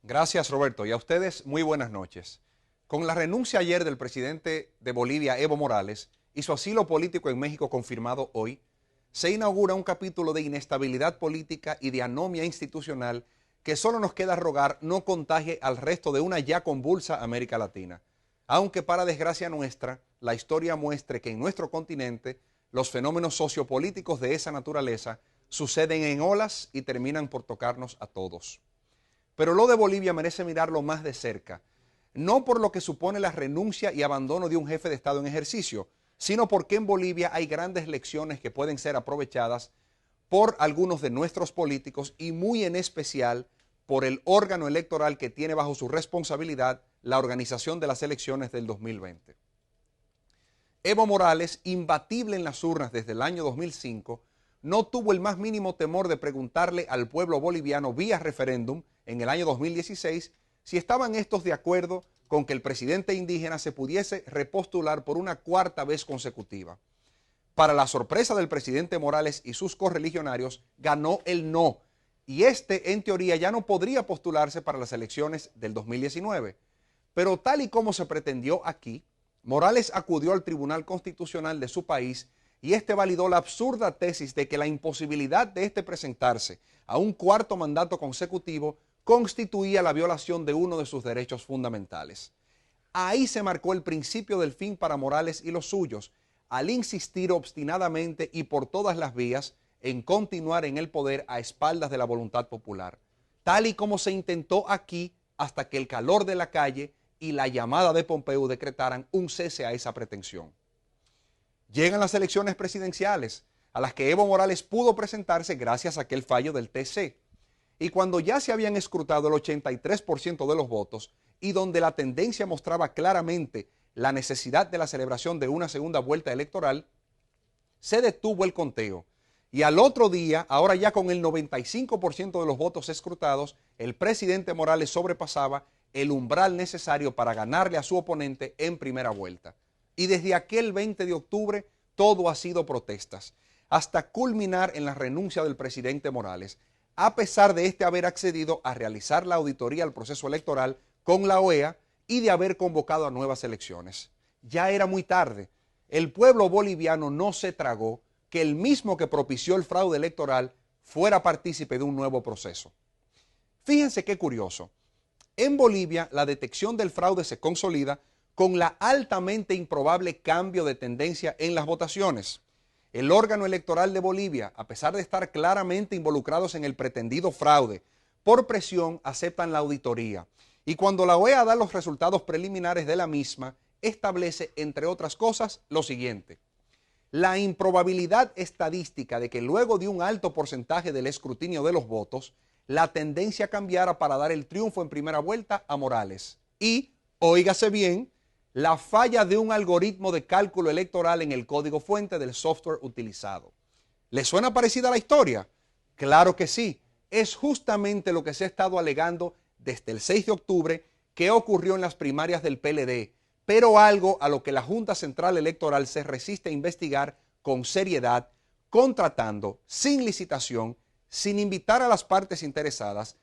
Gracias, Roberto, y a ustedes muy buenas noches. Con la renuncia ayer del presidente de Bolivia, Evo Morales, y su asilo político en México confirmado hoy, se inaugura un capítulo de inestabilidad política y de anomia institucional que solo nos queda rogar no contagie al resto de una ya convulsa América Latina. Aunque para desgracia nuestra, la historia muestre que en nuestro continente los fenómenos sociopolíticos de esa naturaleza suceden en olas y terminan por tocarnos a todos. Pero lo de Bolivia merece mirarlo más de cerca, no por lo que supone la renuncia y abandono de un jefe de Estado en ejercicio, sino porque en Bolivia hay grandes lecciones que pueden ser aprovechadas por algunos de nuestros políticos y muy en especial por el órgano electoral que tiene bajo su responsabilidad la organización de las elecciones del 2020. Evo Morales, imbatible en las urnas desde el año 2005, no tuvo el más mínimo temor de preguntarle al pueblo boliviano vía referéndum en el año 2016 si estaban estos de acuerdo con que el presidente indígena se pudiese repostular por una cuarta vez consecutiva. Para la sorpresa del presidente Morales y sus correligionarios, ganó el no, y en teoría ya no podría postularse para las elecciones del 2019. Pero tal y como se pretendió aquí, Morales acudió al Tribunal Constitucional de su país y validó la absurda tesis de que la imposibilidad de presentarse a un cuarto mandato consecutivo constituía la violación de uno de sus derechos fundamentales. Ahí se marcó el principio del fin para Morales y los suyos, al insistir obstinadamente y por todas las vías en continuar en el poder a espaldas de la voluntad popular, tal y como se intentó aquí hasta que el calor de la calle y la llamada de Pompeu decretaran un cese a esa pretensión. Llegan las elecciones presidenciales, a las que Evo Morales pudo presentarse gracias a aquel fallo del TC. Y cuando ya se habían escrutado el 83% de los votos y donde la tendencia mostraba claramente la necesidad de la celebración de una segunda vuelta electoral, se detuvo el conteo. Y al otro día, ahora ya con el 95% de los votos escrutados, el presidente Morales sobrepasaba el umbral necesario para ganarle a su oponente en primera vuelta. Y desde aquel 20 de octubre todo ha sido protestas, hasta culminar en la renuncia del presidente Morales, a pesar de haber accedido a realizar la auditoría al proceso electoral con la OEA y de haber convocado a nuevas elecciones. Ya era muy tarde. El pueblo boliviano no se tragó que el mismo que propició el fraude electoral fuera partícipe de un nuevo proceso. Fíjense qué curioso. En Bolivia, la detección del fraude se consolida con la altamente improbable cambio de tendencia en las votaciones. El órgano electoral de Bolivia, a pesar de estar claramente involucrados en el pretendido fraude, por presión aceptan la auditoría. Y cuando la OEA da los resultados preliminares de la misma, establece, entre otras cosas, lo siguiente: la improbabilidad estadística de que luego de un alto porcentaje del escrutinio de los votos, la tendencia cambiara para dar el triunfo en primera vuelta a Morales. Y, óigase bien, la falla de un algoritmo de cálculo electoral en el código fuente del software utilizado. ¿Le suena parecida la historia? Claro que sí. Es justamente lo que se ha estado alegando desde el 6 de octubre que ocurrió en las primarias del PLD, pero algo a lo que la Junta Central Electoral se resiste a investigar con seriedad, contratando sin licitación, sin invitar a las partes interesadas,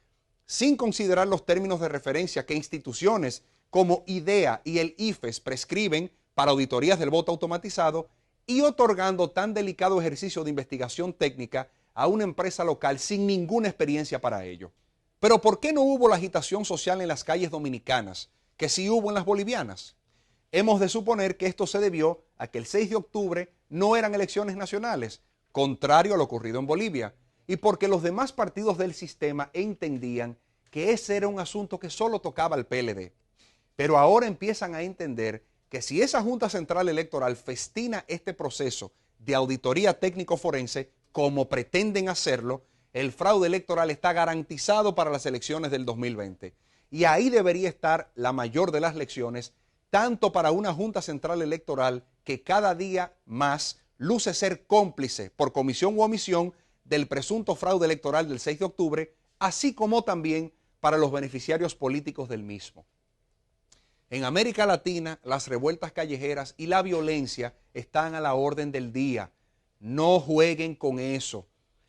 sin considerar los términos de referencia que instituciones como IDEA y el IFES prescriben para auditorías del voto automatizado y otorgando tan delicado ejercicio de investigación técnica a una empresa local sin ninguna experiencia para ello. Pero ¿por qué no hubo la agitación social en las calles dominicanas, que sí hubo en las bolivianas? Hemos de suponer que esto se debió a que el 6 de octubre no eran elecciones nacionales, contrario a lo ocurrido en Bolivia, y porque los demás partidos del sistema entendían que ese era un asunto que solo tocaba al PLD. Pero ahora empiezan a entender que si esa Junta Central Electoral festina este proceso de auditoría técnico-forense, como pretenden hacerlo, el fraude electoral está garantizado para las elecciones del 2020. Y ahí debería estar la mayor de las lecciones, tanto para una Junta Central Electoral que cada día más luce ser cómplice por comisión u omisión del presunto fraude electoral del 6 de octubre, así como también para los beneficiarios políticos del mismo. En América Latina, las revueltas callejeras y la violencia están a la orden del día. No jueguen con eso.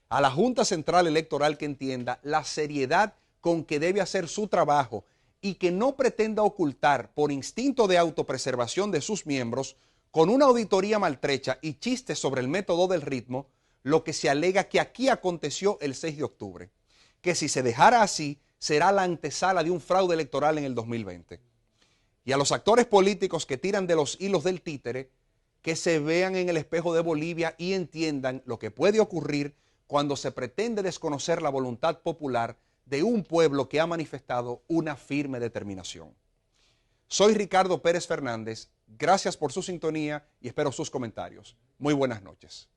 A la Junta Central Electoral que entienda la seriedad con que debe hacer su trabajo y que no pretenda ocultar por instinto de autopreservación de sus miembros, con una auditoría maltrecha y chistes sobre el método del ritmo, lo que se alega que aquí aconteció el 6 de octubre, que si se dejara así, será la antesala de un fraude electoral en el 2020. Y a los actores políticos que tiran de los hilos del títere, que se vean en el espejo de Bolivia y entiendan lo que puede ocurrir cuando se pretende desconocer la voluntad popular de un pueblo que ha manifestado una firme determinación. Soy Ricardo Pérez Fernández, gracias por su sintonía y espero sus comentarios. Muy buenas noches.